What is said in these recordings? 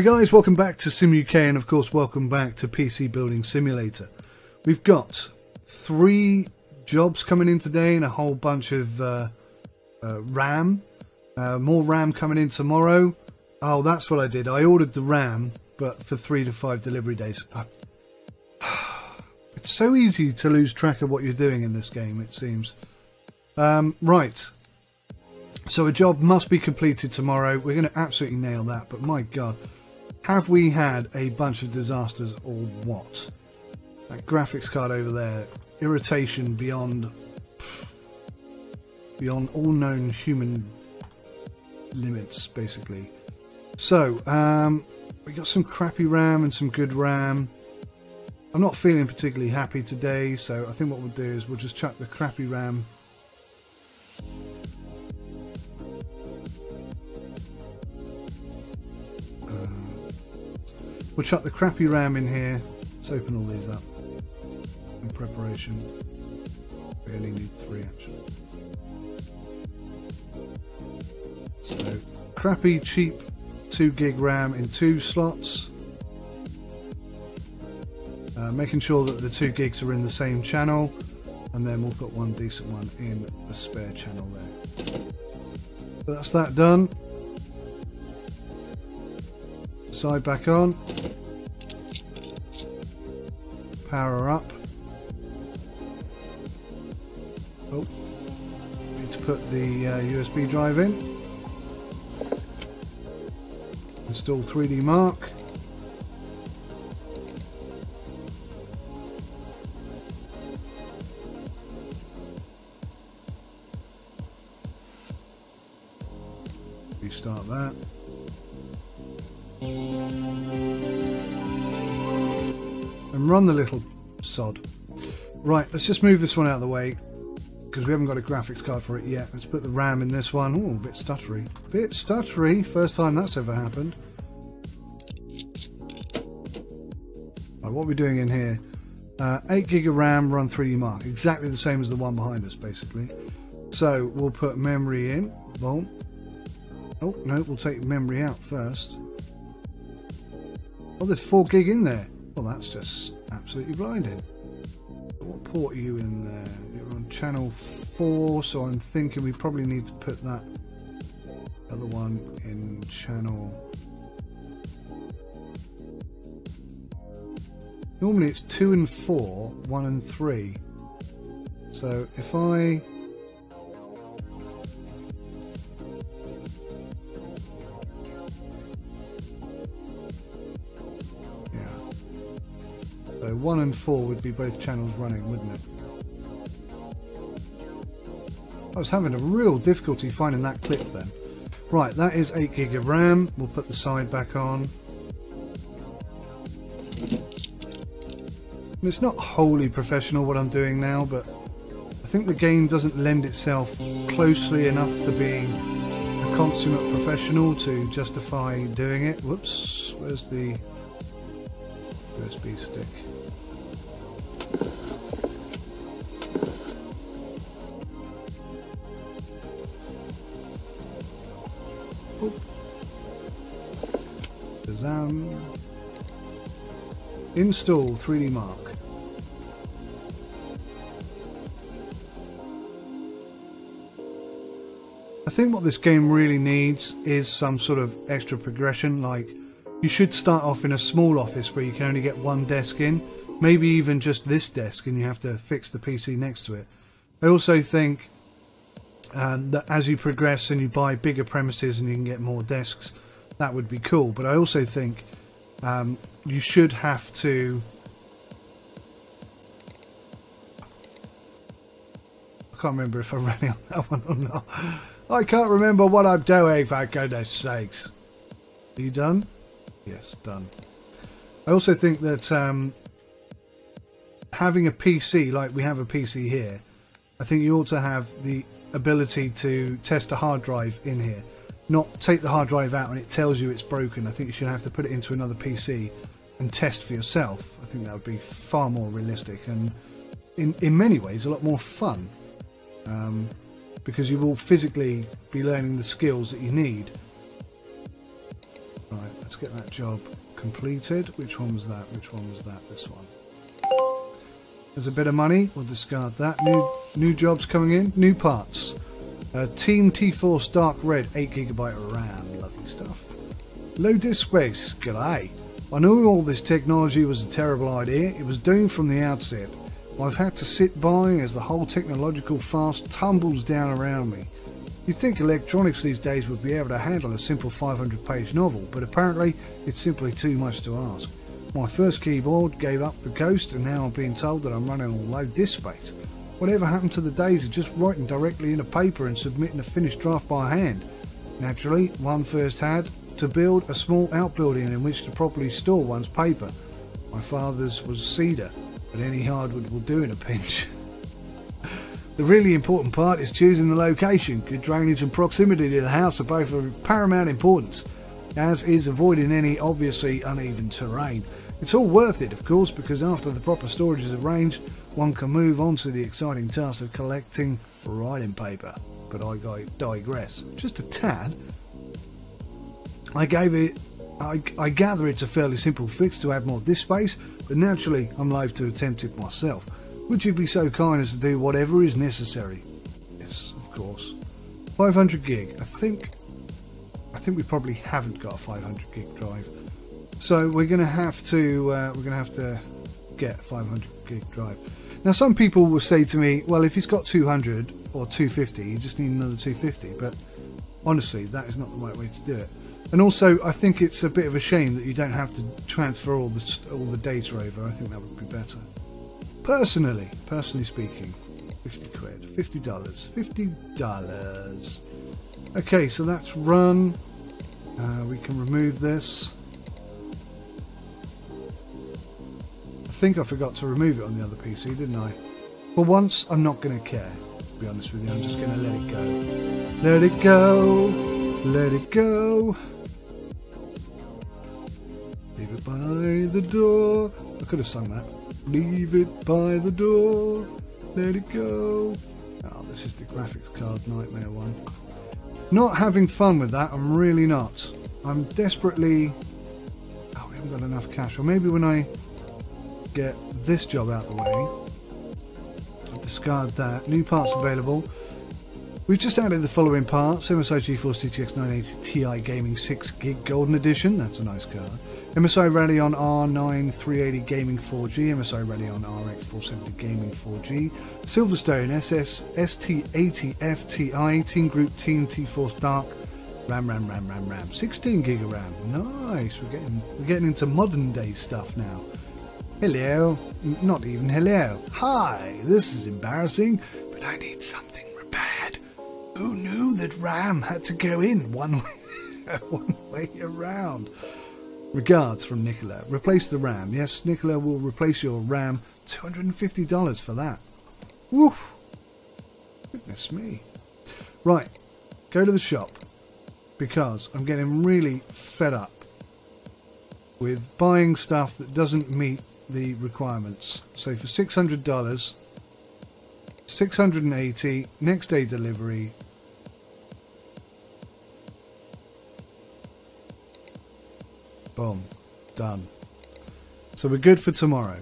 Hi guys, welcome back to Sim UK, and of course welcome back to PC Building Simulator. We've got 3 jobs coming in today and a whole bunch of RAM. More RAM coming in tomorrow. Oh, that's what I did. I ordered the RAM, but for 3 to 5 delivery days. It's so easy to lose track of what you're doing in this game, it seems. Right. So a job must be completed tomorrow. We're going to absolutely nail that, but my God. Have we had a bunch of disasters or what? That graphics card over there, irritation beyond all known human limits, basically. So, we got some crappy RAM and some good RAM. I'm not feeling particularly happy today, so I think what we'll do is we'll just chuck the crappy RAM. We'll chuck the crappy RAM in here. Let's open all these up in preparation. We only need 3 actually. So, crappy, cheap 2 gig RAM in 2 slots. Making sure that the 2 gigs are in the same channel, and then we'll put 1 decent one in the spare channel there. So that's that done. Side back on. Power up. Oh, need to put the USB drive in. Install 3D Mark. Restart that. And run the little sod. Right, let's just move this one out of the way because we haven't got a graphics card for it yet. Let's put the RAM in this one. Oh, a bit stuttery. Bit stuttery. First time that's ever happened. Right, what are we doing in here? 8 gig of RAM, run 3D Mark. Exactly the same as the one behind us, basically. So we'll put memory in. Boom. Oh, no, we'll take memory out first. Oh, there's 4 gig in there. Well, that's just absolutely blinding. What port are you in there? You're on channel 4, so I'm thinking we probably need to put that other one in channel... Normally it's 2 and 4, 1 and 3. So if I... So 1 and 4 would be both channels running, wouldn't it? I was having a real difficulty finding that clip then. Right, that is 8 gig of RAM. We'll put the side back on. It's not wholly professional what I'm doing now, but I think the game doesn't lend itself closely enough to being a consummate professional to justify doing it. Whoops, where's the USB stick? Oh. Shazam. Install 3D Mark. I think what this game really needs is some sort of extra progression. Like, you should start off in a small office where you can only get 1 desk in, maybe even just this desk, and you have to fix the PC next to it. I also think that as you progress and you buy bigger premises and you can get more desks, that would be cool. But I also think you should have to... I can't remember if I ran on that one or not. I can't remember what I'm doing, for goodness sakes. Are you done? Yes, done. I also think that having a PC, like we have a PC here, I think you ought to have the ability to test a hard drive in here. Not take the hard drive out and it tells you it's broken. I think you should have to put it into another PC and test for yourself. I think that would be far more realistic and in many ways a lot more fun. Because you will physically be learning the skills that you need. Right, let's get that job completed. Which one was that? Which one was that? This one. There's a bit of money. We'll discard that. New jobs coming in. New parts. Team T-Force Dark Red, 8GB RAM. Lovely stuff. Low disk space. G'day. I knew all this technology was a terrible idea. It was doomed from the outset. I've had to sit by as the whole technological farce tumbles down around me. You'd think electronics these days would be able to handle a simple 500-page novel, but apparently it's simply too much to ask. My first keyboard gave up the ghost, and now I'm being told that I'm running on low disk space. Whatever happened to the days of just writing directly in a paper and submitting a finished draft by hand? Naturally, one first had to build a small outbuilding in which to properly store one's paper. My father's was cedar, but any hardwood will do in a pinch. The really important part is choosing the location. Good drainage and proximity to the house are both of paramount importance, as is avoiding any obviously uneven terrain. It's all worth it, of course, because after the proper storage is arranged, one can move on to the exciting task of collecting writing paper. But I digress. Just a tad. I gather it's a fairly simple fix to add more disk space, but naturally I'm loath to attempt it myself. Would you be so kind as to do whatever is necessary? Yes, of course. 500 gig. I think we probably haven't got a 500 gig drive, so we're gonna have to get a 500 gig drive. Now, some people will say to me, well, if he's got 200 or 250, you just need another 250. But honestly, that is not the right way to do it. And also, I think it's a bit of a shame that you don't have to transfer all the data over. I think that would be better. Personally speaking, 50 quid, $50. Okay, so that's run. We can remove this. I think I forgot to remove it on the other PC, didn't I? For once, I'm not going to care. To be honest with you, I'm just going to let it go. Let it go. Let it go. Leave it by the door. I could have sung that. Leave it by the door. Let it go. Oh, this is the graphics card nightmare one. Not having fun with that. I'm really not. I'm desperately... Oh, we haven't got enough cash. Or maybe when I get this job out of the way, I'll discard that. New parts available. We've just added the following parts: MSI GeForce GTX 980 Ti Gaming 6GB Golden Edition, that's a nice card. MSI Radeon R9 380 Gaming 4G, MSI Radeon RX 470 Gaming 4G, Silverstone ST80F Ti, Team Group Team T-Force Dark, RAM, 16GB of RAM. Nice, we're getting into modern day stuff now. Hello, not even hello. Hi, this is embarrassing, but I need something repaired. Who knew that RAM had to go in one way around? Regards from Nicola. Replace the RAM. Yes, Nicola will replace your RAM. $250 for that. Woof. Goodness me. Right, go to the shop, because I'm getting really fed up with buying stuff that doesn't meet the requirements. So for $600, 680, next day delivery. Boom, done. So we're good for tomorrow.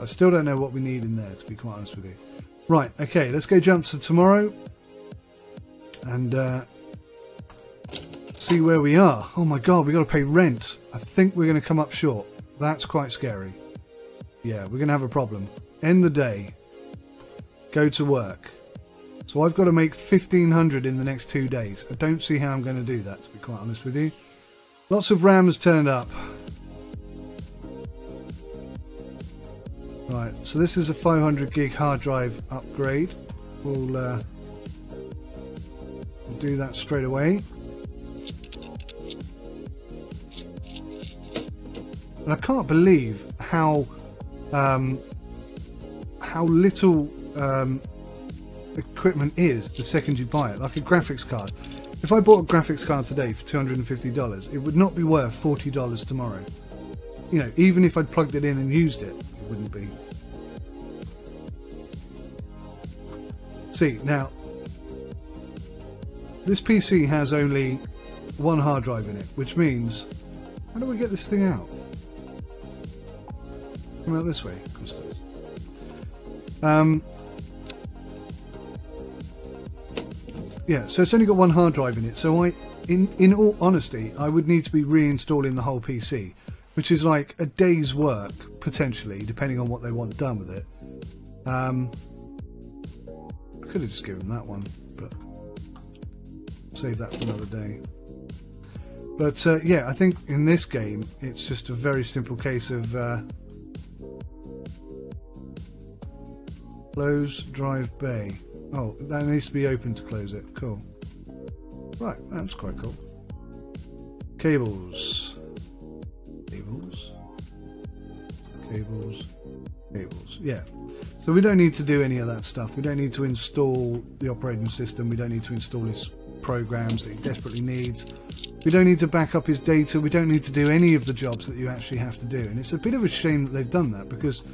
I still don't know what we need in there, to be quite honest with you. Right, okay, let's go jump to tomorrow and see where we are. Oh my god, we got to pay rent. I think we're going to come up short. That's quite scary. Yeah, we're going to have a problem. End the day. Go to work. So I've got to make 1,500 in the next 2 days. I don't see how I'm going to do that, to be quite honest with you. Lots of RAM has turned up. Right, so this is a 500 gig hard drive upgrade. We'll do that straight away. And I can't believe how little equipment is the second you buy it. Like a graphics card. If I bought a graphics card today for $250, it would not be worth $40 tomorrow. You know, even if I'd plugged it in and used it, it wouldn't be. See, now, this PC has only one hard drive in it, which means, how do we get this thing out? Come out this way, of course it does. Yeah, so it's only got one hard drive in it, so in all honesty, I would need to be reinstalling the whole PC, which is like a day's work, potentially, depending on what they want done with it. I could have just given them that one, but save that for another day. But yeah, I think in this game, it's just a very simple case of close drive bay. Oh, that needs to be open to close it. Cool. Right, that's quite cool. Cables. Cables. Cables. Cables. Yeah. So we don't need to do any of that stuff. We don't need to install the operating system. We don't need to install his programs that he desperately needs. We don't need to back up his data. We don't need to do any of the jobs that you actually have to do. And it's a bit of a shame that they've done that, because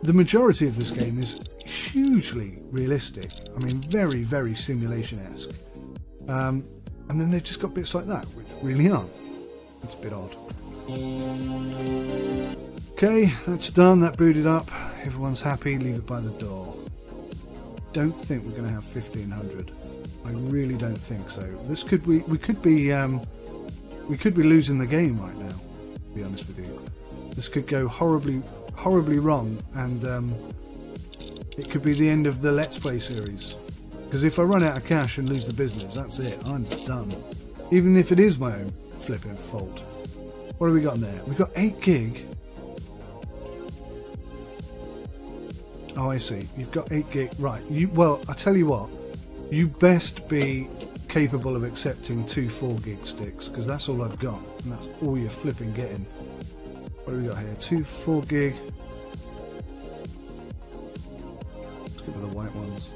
the majority of this game is hugely realistic. I mean, very, very simulation-esque. And then they've just got bits like that, which really aren't. It's a bit odd. Okay, that's done. That booted up. Everyone's happy. Leave it by the door. Don't think we're going to have 1500. I really don't think so. This could we could be losing the game right now, to be honest with you. This could go horribly wrong, and it could be the end of the Let's Play series. Because if I run out of cash and lose the business, that's it. I'm done. Even if it is my own flipping fault. What have we got in there? We've got 8 gig. Oh, I see. You've got 8 gig. Right. Well, I tell you what. You best be capable of accepting 2 4 gig sticks, because that's all I've got, and that's all you're flipping getting. What do we got here? 2 4 gig. Let's go for the white ones.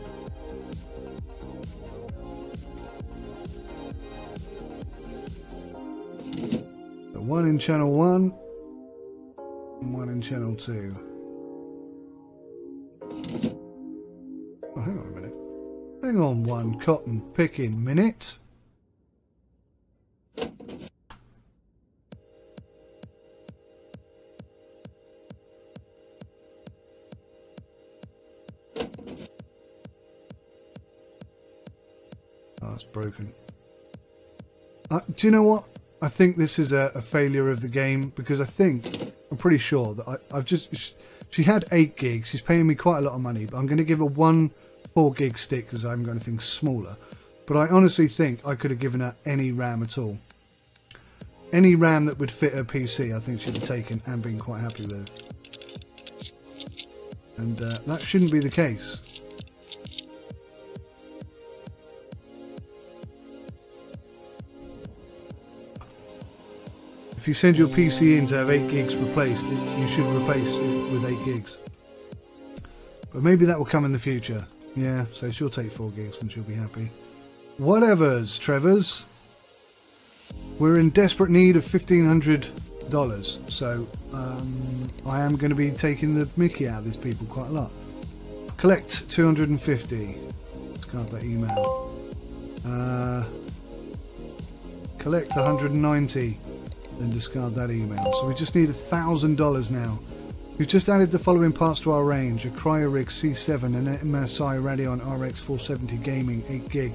So 1 in channel 1 and 1 in channel 2. Oh, hang on a minute. Hang on one cotton picking minute. Oh, it's broken. Do you know what? I think this is a failure of the game, because I'm pretty sure that she had 8 gigs. She's paying me quite a lot of money, but I'm going to give her 1 4 gig stick because I haven't got anything smaller. But I honestly think I could have given her any RAM at all. Any RAM that would fit her PC, I think she'd have taken and been quite happy with. And that shouldn't be the case. If you send your PC in to have 8 gigs replaced, you should replace it with 8 gigs. But maybe that will come in the future. Yeah, so she'll take 4 gigs and she'll be happy. Whatevers, Trevors. We're in desperate need of $1,500, so I am going to be taking the mickey out of these people quite a lot. Collect 250. Discard that email. Collect 190. Then discard that email. So we just need $1,000 now. We've just added the following parts to our range: a CryoRig C7, an MSI Radeon RX 470 Gaming 8 gig,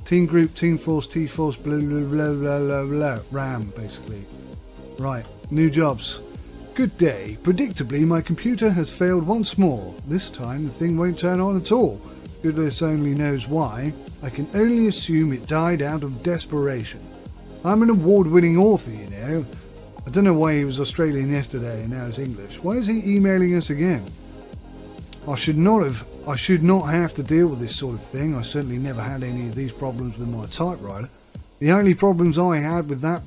Team Group, Team Force, T-Force, blah blah blah blah blah, RAM basically. Right, new jobs. Good day. Predictably, my computer has failed once more. This time the thing won't turn on at all. Goodness only knows why. I can only assume it died out of desperation. I'm an award-winning author, you know. I don't know why he was Australian yesterday and now it's English. Why is he emailing us again? I should not have to deal with this sort of thing. I certainly never had any of these problems with my typewriter. The only problems I had with that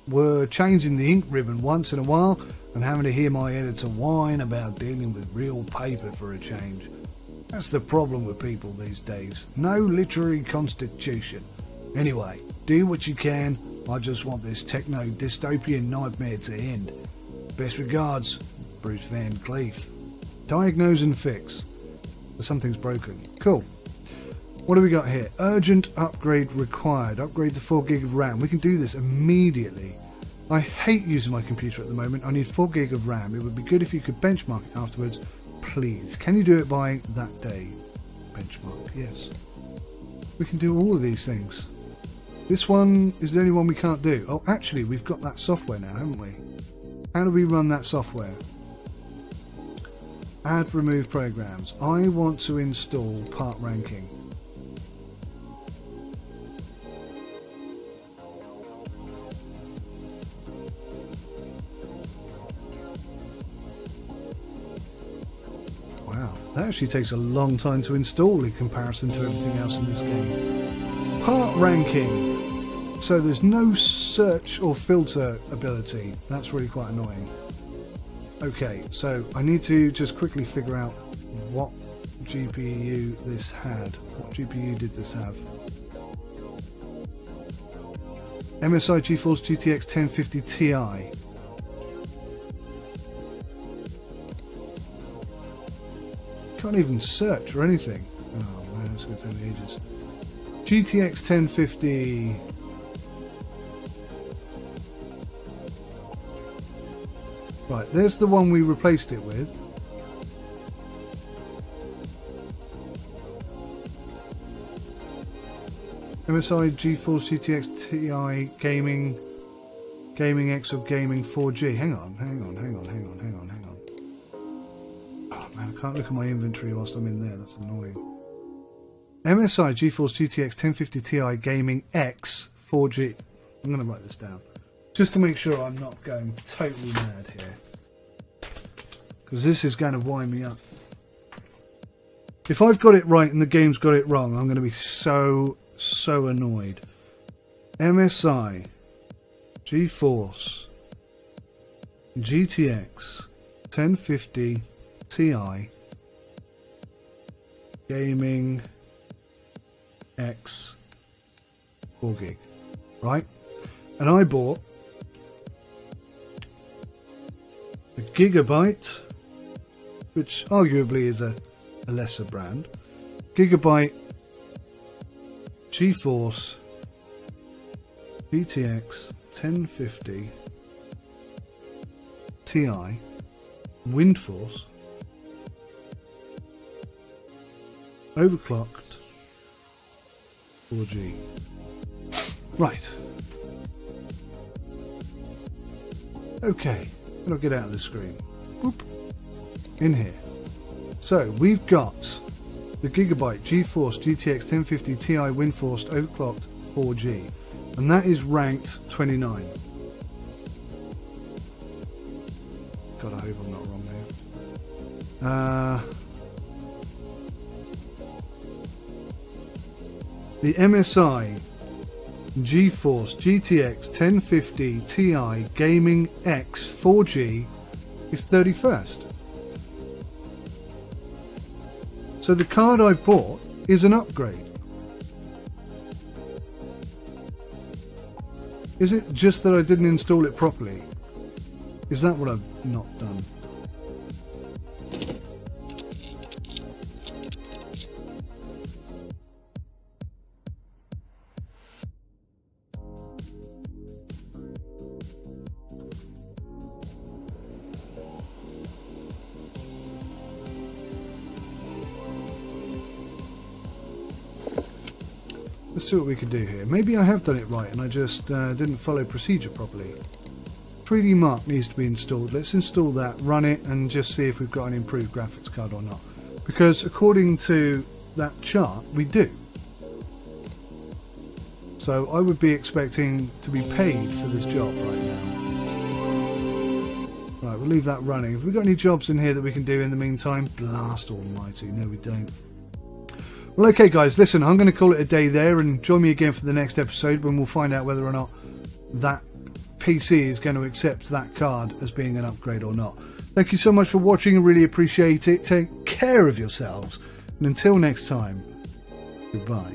were changing the ink ribbon once in a while and having to hear my editor whine about dealing with real paper for a change. That's the problem with people these days. No literary constitution. Anyway, do what you can. I just want this techno-dystopian nightmare to end. Best regards, Bruce Van Cleef. Diagnose and fix. Something's broken. Cool. What do we got here? Urgent upgrade required. Upgrade to 4 gig of RAM. We can do this immediately. I hate using my computer at the moment. I need 4 gig of RAM. It would be good if you could benchmark it afterwards. Please. Can you do it by that day? Benchmark. Yes. We can do all of these things. This one is the only one we can't do. Oh, actually, we've got that software now, haven't we? How do we run that software? Add, remove programs. I want to install part ranking. Wow, that actually takes a long time to install in comparison to everything else in this game. Part ranking. So there's no search or filter ability. That's really quite annoying. Okay, so I need to just quickly figure out what GPU this had. What GPU did this have? MSI GeForce GTX 1050 Ti. Can't even search or anything. Oh man, it's going to take me ages. GTX 1050. Right, there's the one we replaced it with. MSI GeForce GTX Ti Gaming X or Gaming 4G. Hang on. Oh man, I can't look at my inventory whilst I'm in there. That's annoying. MSI GeForce GTX 1050 Ti Gaming X 4G. I'm going to write this down. Just to make sure I'm not going totally mad here. Because this is going to wind me up. If I've got it right and the game's got it wrong, I'm going to be so annoyed. MSI GeForce GTX 1050 Ti Gaming X 4 gig. Right? And I bought a Gigabyte, which arguably is a lesser brand. Gigabyte GeForce GTX 1050 Ti WindForce overclocked 4G. Right. Okay. I'll get out of the screen. Whoop. In here. So we've got the Gigabyte GeForce GTX 1050 Ti WindForce overclocked 4G, and that is ranked 29. God, I hope I'm not wrong there. The MSI GeForce GTX 1050 Ti Gaming X 4G is 31st. So the card I've bought is an upgrade. Is it just that I didn't install it properly? Is that what I've not done? Let's see what we can do here. Maybe I have done it right and I just didn't follow procedure properly. 3D Mark needs to be installed. Let's install that, run it, and just see if we've got an improved graphics card or not. Because according to that chart, we do. So I would be expecting to be paid for this job right now. Right, we'll leave that running. Have we got any jobs in here that we can do in the meantime? Blast almighty, no we don't. Well, okay guys, listen, I'm going to call it a day there, and join me again for the next episode when we'll find out whether or not that PC is going to accept that card as being an upgrade or not. Thank you so much for watching, I really appreciate it. Take care of yourselves, and until next time, goodbye.